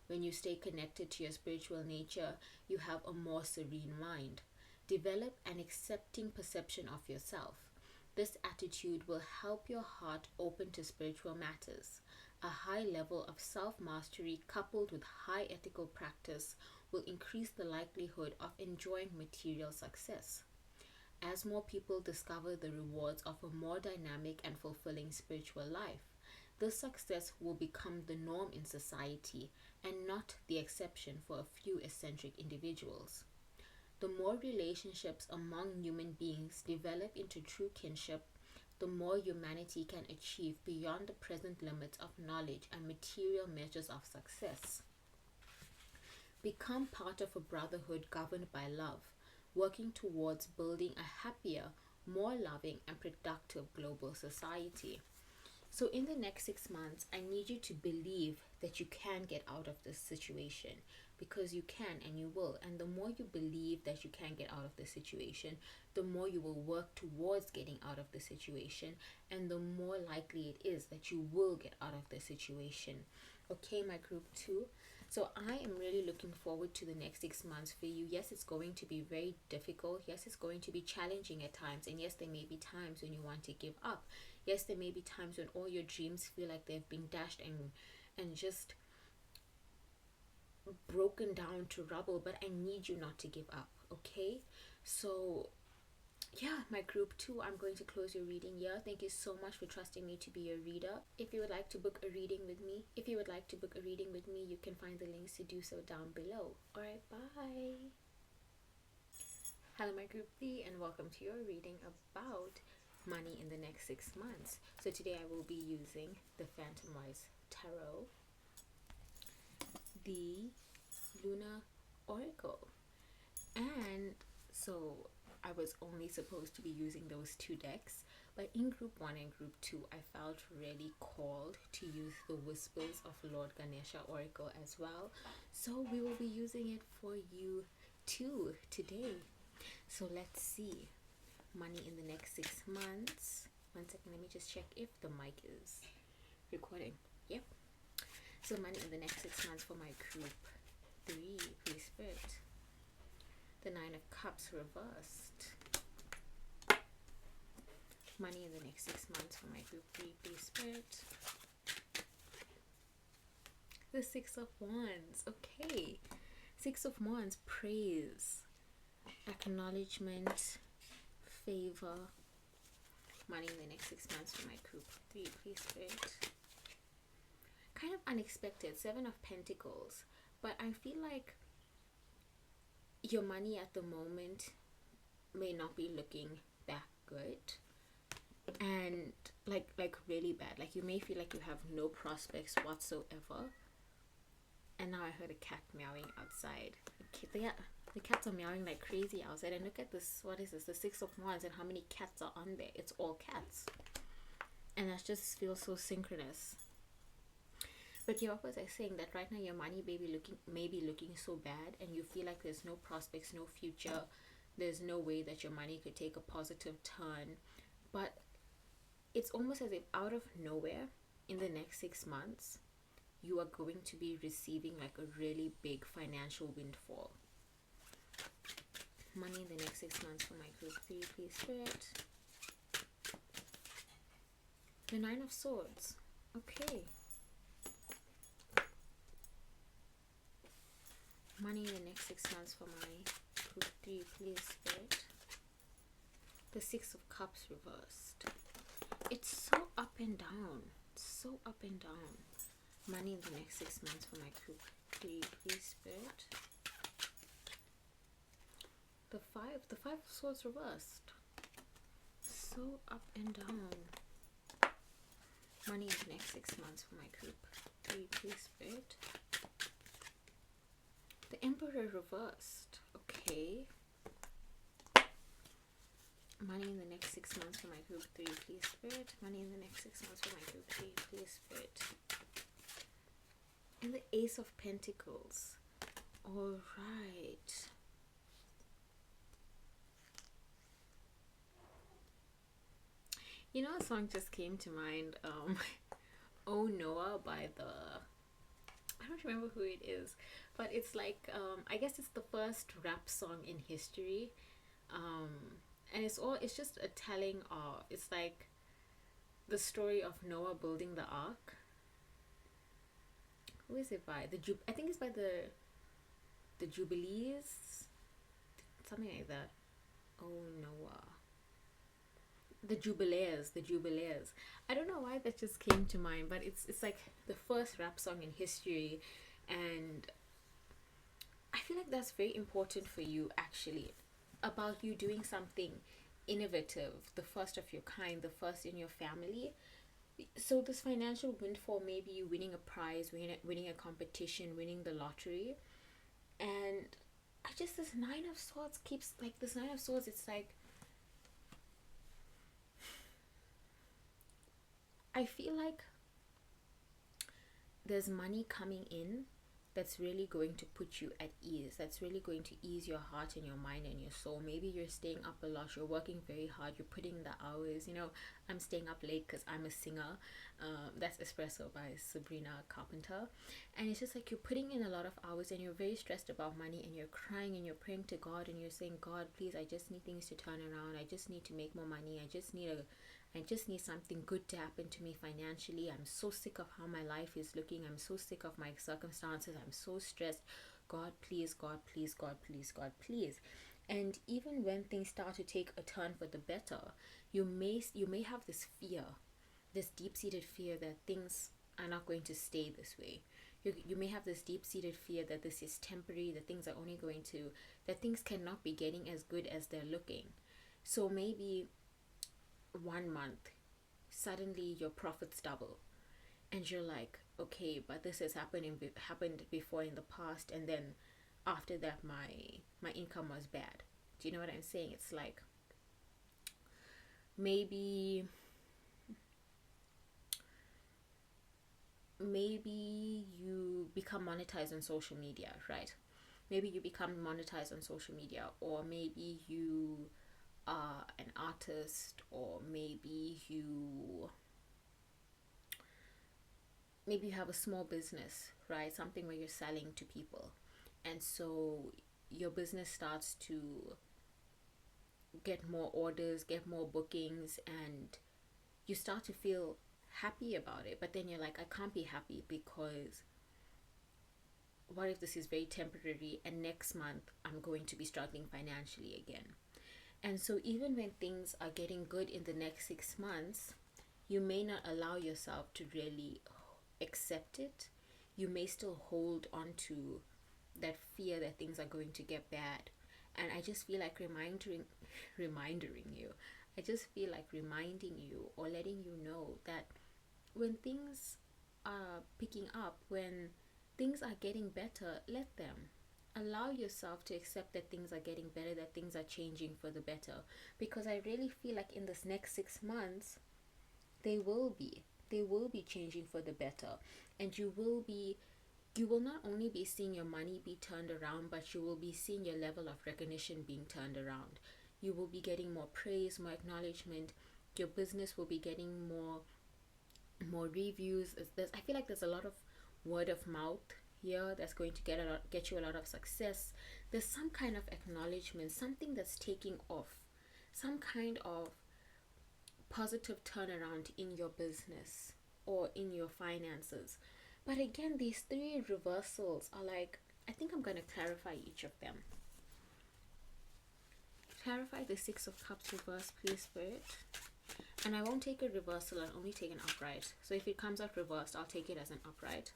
When you stay connected to your spiritual nature, you have a more serene mind. Develop an accepting perception of yourself. This attitude will help your heart open to spiritual matters. A high level of self-mastery coupled with high ethical practice will increase the likelihood of enjoying material success. As more people discover the rewards of a more dynamic and fulfilling spiritual life, this success will become the norm in society and not the exception for a few eccentric individuals. The more relationships among human beings develop into true kinship, the more humanity can achieve beyond the present limits of knowledge and material measures of success. Become part of a brotherhood governed by love, working towards building a happier, more loving and productive global society. So in the next 6 months, I need you to believe that you can get out of this situation, because you can and you will. And the more you believe that you can get out of the situation, the more you will work towards getting out of the situation, and the more likely it is that you will get out of the situation. Okay, my group 2. So I am really looking forward to the next 6 months for you. Yes, it's going to be very difficult. Yes, it's going to be challenging at times. And yes, there may be times when you want to give up. Yes, there may be times when all your dreams feel like they've been dashed and just broken down to rubble. But I need you not to give up, okay? So yeah, my group 2, I'm going to close your reading here. Thank you so much for trusting me to be your reader. If you would like to book a reading with me, you can find the links to do so down below. All right, bye. Hello, my group 3, and welcome to your reading about money in the next 6 months. So today I will be using the Phantom Wise Tarot, the Lunar Oracle, and so I was only supposed to be using those 2 decks, but in group 1 and group 2 I felt really called to use the Whispers of Lord Ganesha Oracle as well, so we will be using it for you too today. So let's see. Money in the next 6 months. 1 second, let me just check if the mic is recording. Yep. So money in the next 6 months for my group 3, please Spirit. The 9 of Cups reversed. Money in the next 6 months for my group 3, please Spirit. The 6 of Wands. Okay. 6 of Wands, praise, acknowledgement, favor. Money in the next 6 months for my group 3, please Spirit. Kind of unexpected, 7 of Pentacles, but I feel like your money at the moment may not be looking that good, and like really bad. Like you may feel like you have no prospects whatsoever, And now I heard a cat meowing outside. The cats are meowing like crazy outside. And look at this. What is this? The Six of Wands, and how many cats are on there? It's all cats. And that just feels so synchronous. But yeah, what was I saying? That right now your money may be looking so bad, and you feel like there's no prospects, no future. There's no way that your money could take a positive turn. But it's almost as if out of nowhere, in the next 6 months, you are going to be receiving like a really big financial windfall. Money in the next 6 months for my group 3, please, Spirit. The Nine of Swords. Okay. Money in the next 6 months for my group 3, please, Spirit. The Six of Cups reversed. It's so up and down. So up and down. Money in the next 6 months for my group 3, please, Spirit. The Five of Swords reversed. So up and down. Money in the next 6 months for my group 3, please, Spirit. The Emperor reversed. Okay. Money in the next 6 months for my group 3, please, Spirit. Money in the next 6 months for my group 3, please, Spirit. And the Ace of Pentacles. All right. You know, a song just came to mind. Oh Noah by I don't remember who it is, but it's like I guess it's the first rap song in history, and it's just a telling of, it's like the story of Noah building the ark. Who is it by? I think it's by the Jubalaires, something like that. Oh Noah. The Jubalaires. I don't know why that just came to mind, but it's like the first rap song in history, and I feel like that's very important for you, actually, about you doing something innovative, the first of your kind, the first in your family. So this financial windfall, maybe you winning a prize, winning a competition, winning the lottery, and this Nine of Swords keeps, like, this Nine of Swords, it's like, I feel like there's money coming in that's really going to put you at ease, that's really going to ease your heart and your mind and your soul. Maybe you're staying up a lot, you're working very hard, you're putting the hours. You know, I'm staying up late because I'm a singer. That's Espresso by Sabrina, Carpenter. And it's just like you're putting in a lot of hours, and you're very stressed about money, and you're crying and you're praying to God, and you're saying, God, please, I just need things to turn around. I just need to make more money. I just need something good to happen to me financially. I'm so sick of how my life is looking. I'm so sick of my circumstances. I'm so stressed. God, please, God, please, God, please, God, please. And even when things start to take a turn for the better, you may have this fear, this deep-seated fear that things are not going to stay this way. You may have this deep-seated fear that this is temporary, that things cannot be getting as good as they're looking. So maybe 1 month, suddenly your profits double, and you're like, okay, but this has happened before in the past, and then after that my income was bad. Do you know what I'm saying? It's like maybe you become monetized on social media, right? Maybe you become monetized on social media, or maybe you an artist, or maybe you have a small business, right? Something where you're selling to people, and so your business starts to get more orders, get more bookings, and you start to feel happy about it. But then you're like, I can't be happy, because what if this is very temporary, and next month I'm going to be struggling financially again? And so even when things are getting good in the next 6 months, you may not allow yourself to really accept it. You may still hold on to that fear that things are going to get bad. And I just feel like reminding you. I just feel like reminding you, or letting you know that when things are picking up, when things are getting better, let them. Allow yourself to accept that things are getting better, that things are changing for the better. Because I really feel like in this next 6 months, they will be. They will be changing for the better. And you will not only be seeing your money be turned around, but you will be seeing your level of recognition being turned around. You will be getting more praise, more acknowledgement. Your business will be getting more reviews. I feel like there's a lot of word of mouth here that's going to get you a lot of success. There's some kind of acknowledgement, something that's taking off, some kind of positive turnaround in your business or in your finances. But again, these three reversals are like, I think I'm going to clarify each of them. Clarify the Six of Cups reverse, please, Spirit. And I won't take a reversal, I'll only take an upright. So if it comes out reversed, I'll take it as an upright.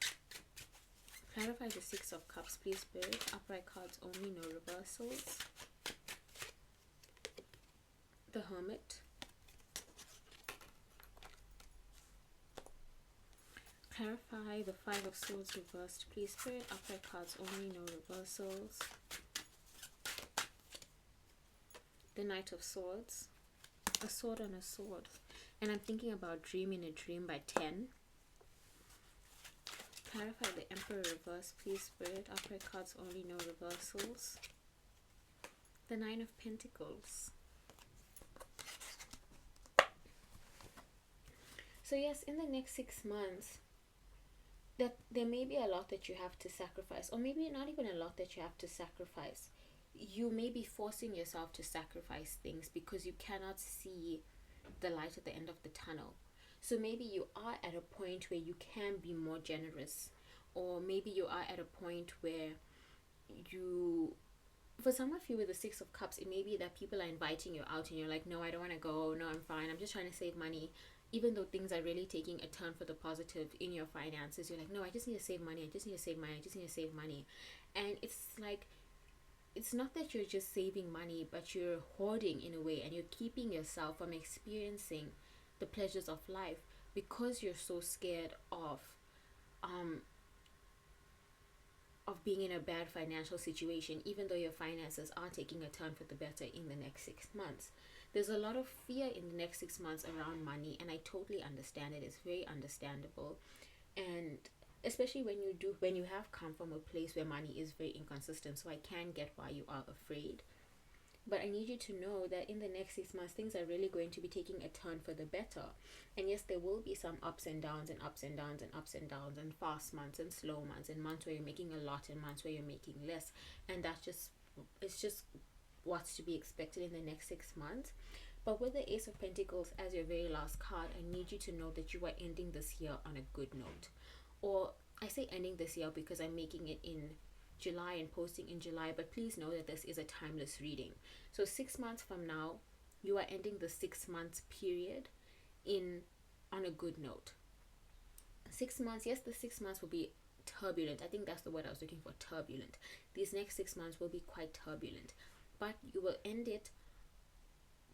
Clarify the Six of Cups, please, Spirit. Upright cards only, no reversals. The Hermit. Clarify the Five of Swords reversed, please, Spirit. Upright cards only, no reversals. The Knight of Swords. A sword on a sword. And I'm thinking about Dream in a Dream by 10. Clarify the Emperor reverse, please, Spirit. Upright cards only, no reversals. The Nine of Pentacles. So yes, in the next 6 months, that there may be a lot that you have to sacrifice, or maybe not even a lot that you have to sacrifice. You may be forcing yourself to sacrifice things because you cannot see the light at the end of the tunnel. So maybe you are at a point where you can be more generous, or maybe you are at a point where for some of you with the Six of Cups, it may be that people are inviting you out and you're like, no, I don't want to go, no, I'm fine, I'm just trying to save money. Even though things are really taking a turn for the positive in your finances, you're like, no, I just need to save money, I just need to save money, I just need to save money. And it's like, it's not that you're just saving money, but you're hoarding in a way, and you're keeping yourself from experiencing the pleasures of life because you're so scared of being in a bad financial situation, even though your finances are taking a turn for the better in the next 6 months. There's a lot of fear in the next 6 months around money, and I totally understand it. It's very understandable. And especially when you have come from a place where money is very inconsistent, so I can get why you are afraid. But I need you to know that in the next 6 months, things are really going to be taking a turn for the better. And yes, there will be some ups and downs and ups and downs and ups and downs, and fast months and slow months, and months where you're making a lot and months where you're making less. And it's just what's to be expected in the next 6 months. But with the Ace of Pentacles as your very last card, I need you to know that you are ending this year on a good note. Or I say ending this year because I'm making it in July and posting in July, but please know that this is a timeless reading. So 6 months from now, you are ending the 6 months period on a good note. 6 months, yes, the 6 months will be turbulent. I think that's the word I was looking for, turbulent. These next 6 months will be quite turbulent, but you will end it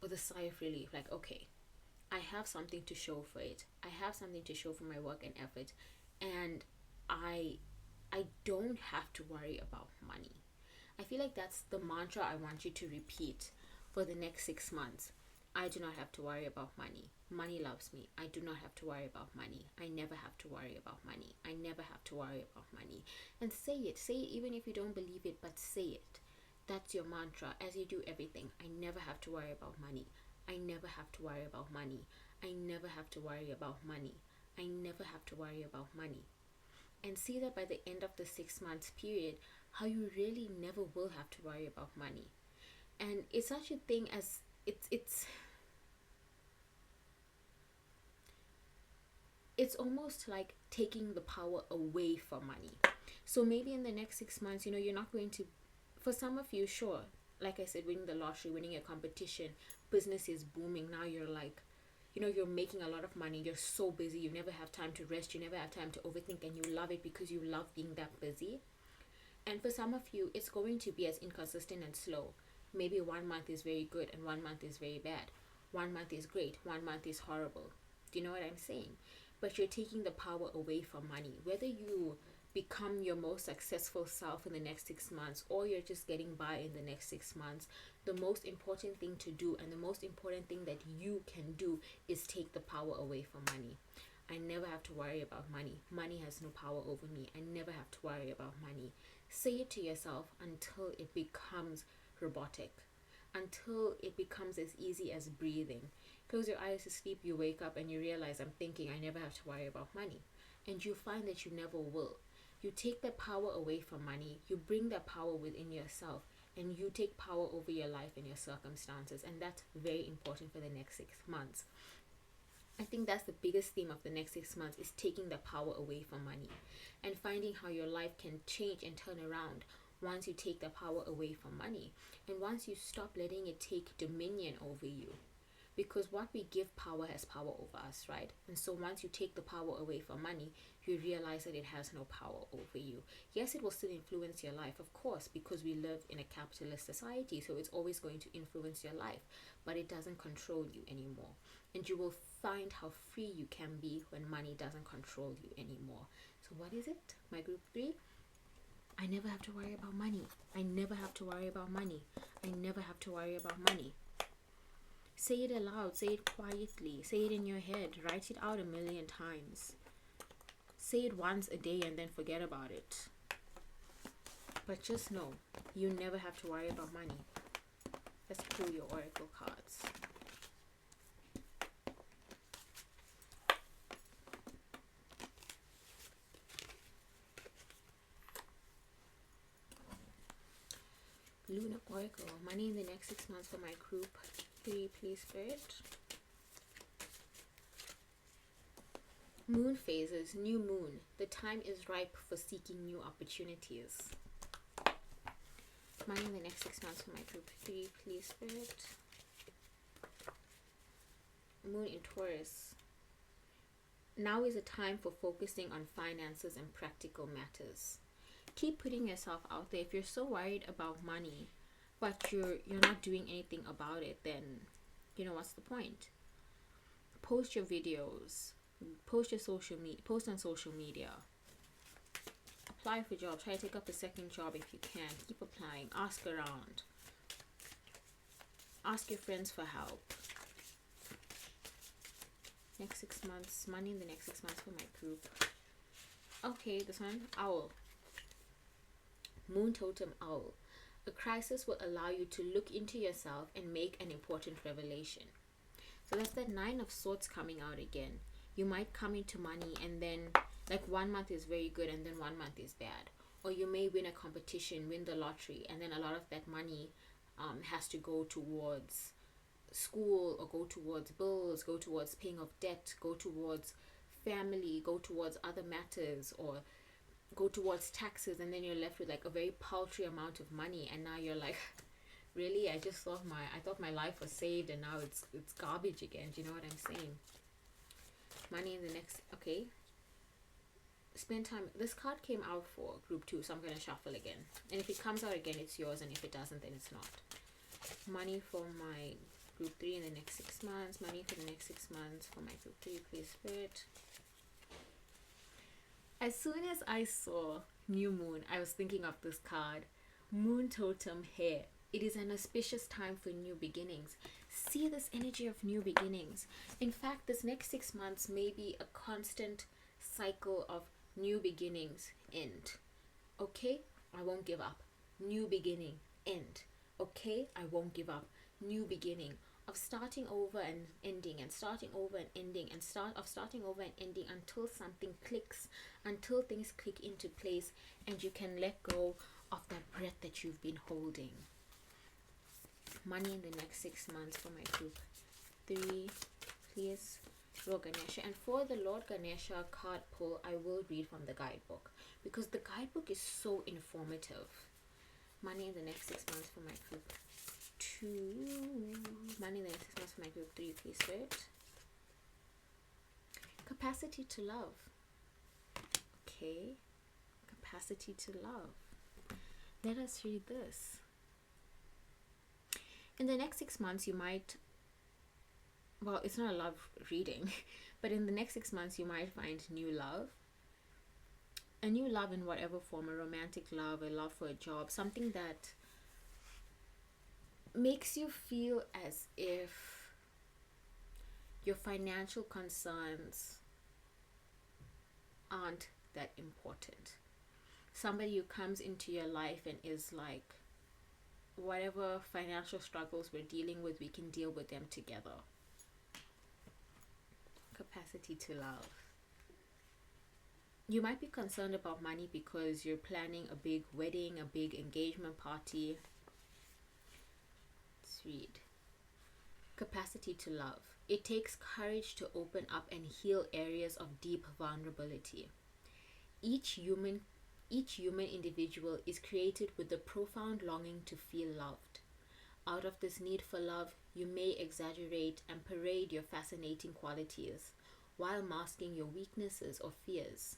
with a sigh of relief, like, okay, I have something to show for it. I have something to show for my work and effort, and I don't have to worry about money. I feel like that's the mantra I want you to repeat for the next 6 months. I do not have to worry about money. Money loves me. I do not have to worry about money. I never have to worry about money. I never have to worry about money. And say it. Say it even if you don't believe it, but say it. That's your mantra as you do everything. I never have to worry about money. I never have to worry about money. I never have to worry about money. I never have to worry about money. And see that by the end of the 6 months period, how you really never will have to worry about money. And it's such a thing as it's almost like taking the power away from money. So maybe in the next 6 months, you're not going to, for some of you, sure, like I said, winning the lottery, winning a competition, business is booming. Now you're like, you're making a lot of money. You're so busy. You never have time to rest. You never have time to overthink, and you love it because you love being that busy. And for some of you, it's going to be as inconsistent and slow. Maybe 1 month is very good and 1 month is very bad. 1 month is great. 1 month is horrible. Do you know what I'm saying? But you're taking the power away from money. Whether you become your most successful self in the next 6 months, or you're just getting by in the next 6 months, the most important thing to do, and the most important thing that you can do, is take the power away from money. I never have to worry about money. Money has no power over me. I never have to worry about money. Say it to yourself until it becomes robotic, until it becomes as easy as breathing. Close your eyes to sleep, you wake up and you realize, I'm thinking I never have to worry about money. And you find that you never will. You take that power away from money, you bring that power within yourself, and you take power over your life and your circumstances. And that's very important for the next 6 months. I think that's the biggest theme of the next 6 months, is taking the power away from money and finding how your life can change and turn around once you take the power away from money, and once you stop letting it take dominion over you. Because what we give power has power over us, right? And so once you take the power away from money, you realize that it has no power over you. Yes, it will still influence your life, of course, because we live in a capitalist society, so it's always going to influence your life, but it doesn't control you anymore. And you will find how free you can be when money doesn't control you anymore. So what is it? My group 3? I never have to worry about money. I never have to worry about money. I never have to worry about money. Say it aloud, say it quietly, say it in your head, write it out 1,000,000 times. Say it once a day and then forget about it. But just know, you never have to worry about money. Let's pull your oracle cards. Lunar Oracle, money in the next 6 months for my group 3, please, Spirit. Moon phases, new moon. The time is ripe for seeking new opportunities. Money in the next 6 months for my group 3, please, Spirit. Moon in Taurus. Now is a time for focusing on finances and practical matters. Keep putting yourself out there. If you're so worried about money, but you're not doing anything about it, then what's the point? Post your videos, post on social media, apply for jobs, try to take up a second job if you can, keep applying, ask around, ask your friends for help. Next 6 months, money in the next 6 months for my group. Okay, this one, owl. Moon totem owl. A crisis will allow you to look into yourself and make an important revelation. So that's that 9 of Swords coming out again. You might come into money and then 1 month is very good and then 1 month is bad. Or you may win a competition, win the lottery, and then a lot of that money has to go towards school, or go towards bills, go towards paying off debt, go towards family, go towards other matters, or go towards taxes, and then you're left with a very paltry amount of money, and now you're like, really, I thought my life was saved, and now it's garbage again. Do you know what I'm saying? Money in the next, okay, spend time. This card came out for group 2, so I'm going to shuffle again, and if it comes out again, it's yours, and if it doesn't, then it's not. Money for my group 3 in the next 6 months. Money for the next 6 months for my group 3, please, Spirit. As soon as I saw new moon, I was thinking of this card, moon totem hair. It is an auspicious time for new beginnings. See this energy of new beginnings. In fact, this next 6 months may be a constant cycle of new beginnings end. Okay, I won't give up. New beginning, end. Okay, I won't give up. New beginning. Of starting over and ending, and starting over and ending, and starting over and ending until something clicks, until things click into place, and you can let go of that breath that you've been holding. Money in the next 6 months for my group 3, please, Lord Ganesha. And for the Lord Ganesha card pull, I will read from the guidebook, because the guidebook is so informative. Money in the next 6 months for my group 2. Money in the next 6 months for my group 3, please, Spirit. Capacity to love. Okay. Capacity to love. Let us read this. In the next 6 months, you might, well, it's not a love reading, but in the next 6 months, you might find new love. a new love in whatever form, a romantic love, a love for a job, something that makes you feel as if your financial concerns aren't that important. Somebody who comes into your life and is like, whatever financial struggles we're dealing with, we can deal with them together. Capacity to love. You might be concerned about money because you're planning a big wedding, a big engagement party. Let's read. Capacity to love. It takes courage to open up and heal areas of deep vulnerability. Each human individual is created with the profound longing to feel loved. Out of this need for love, you may exaggerate and parade your fascinating qualities while masking your weaknesses or fears.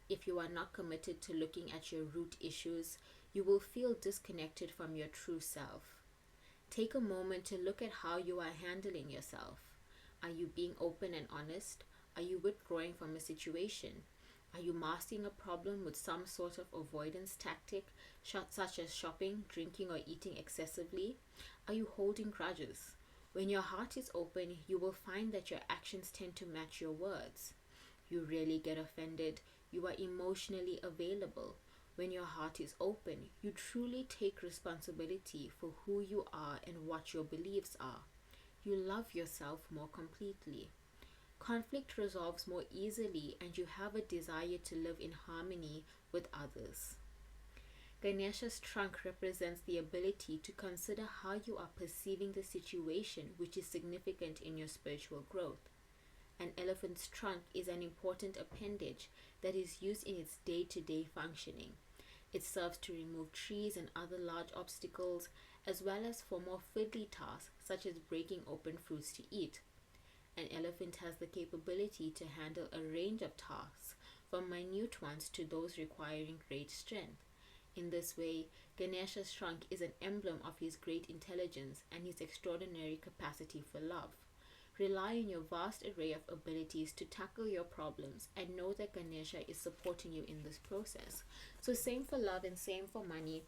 If you are not committed to looking at your root issues, you will feel disconnected from your true self. Take a moment to look at how you are handling yourself. Are you being open and honest? Are you withdrawing from a situation? Are you masking a problem with some sort of avoidance tactic, such as shopping, drinking, or eating excessively? Are you holding grudges? When your heart is open, you will find that your actions tend to match your words. You rarely get offended. You are emotionally available. When your heart is open, you truly take responsibility for who you are and what your beliefs are. You love yourself more completely. Conflict resolves more easily, and you have a desire to live in harmony with others. Ganesha's trunk represents the ability to consider how you are perceiving the situation, which is significant in your spiritual growth. An elephant's trunk is an important appendage that is used in its day-to-day functioning. It serves to remove trees and other large obstacles, as well as for more fiddly tasks, such as breaking open fruits to eat. An elephant has the capability to handle a range of tasks, from minute ones to those requiring great strength. In this way, Ganesha's trunk is an emblem of his great intelligence and his extraordinary capacity for love. Rely on your vast array of abilities to tackle your problems and know that Ganesha is supporting you in this process. So same for love and same for money.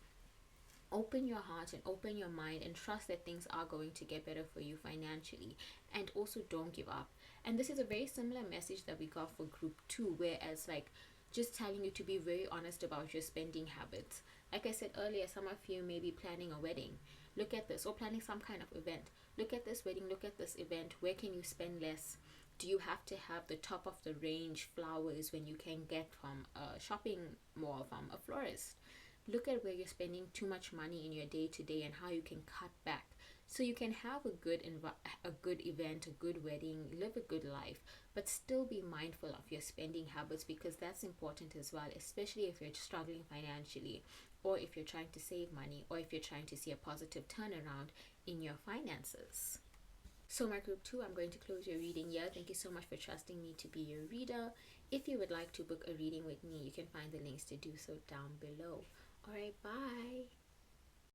Open your heart and open your mind and trust that things are going to get better for you financially. And also don't give up. And this is a very similar message that we got for group 2, whereas like just telling you to be very honest about your spending habits. Like I said earlier, some of you may be planning a wedding. Look at this, or planning some kind of event. Look at this wedding, look at this event. Where can you spend less? Do you have to have the top of the range flowers when you can get from a shopping mall, from a florist? Look at where you're spending too much money in your day-to-day and how you can cut back so you can have a good event, a good wedding, live a good life, but still be mindful of your spending habits, because that's important as well, especially if you're struggling financially, or if you're trying to save money, or if you're trying to see a positive turnaround in your finances. So my group 2, I'm going to close your reading here. Thank you so much for trusting me to be your reader. If you would like to book a reading with me, you can find the links to do so down below. Alright, bye.